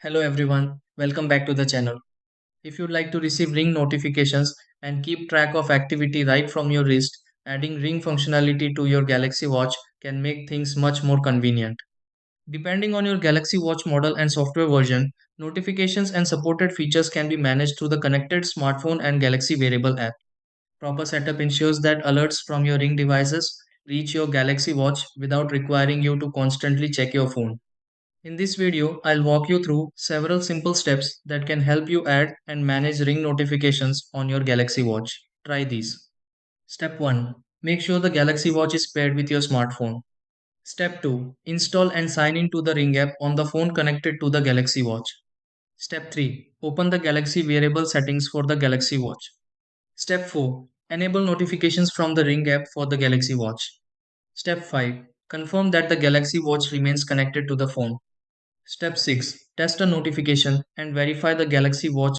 Hello everyone, welcome back to the channel. If you'd like to receive ring notifications and keep track of activity right from your wrist, adding ring functionality to your Galaxy Watch can make things much more convenient. Depending on your Galaxy Watch model and software version, notifications and supported features can be managed through the connected smartphone and Galaxy wearable app. Proper setup ensures that alerts from your ring devices reach your Galaxy Watch without requiring you to constantly check your phone. In this video, I'll walk you through several simple steps that can help you add and manage ring notifications on your Galaxy Watch. Try these. Step 1. Make sure the Galaxy Watch is paired with your smartphone. Step 2. Install and sign into the Ring app on the phone connected to the Galaxy Watch. Step 3. Open the Galaxy wearable settings for the Galaxy Watch. Step 4. Enable notifications from the Ring app for the Galaxy Watch. Step 5. Confirm that the Galaxy Watch remains connected to the phone. Step 6. Test a notification and verify the Galaxy Watch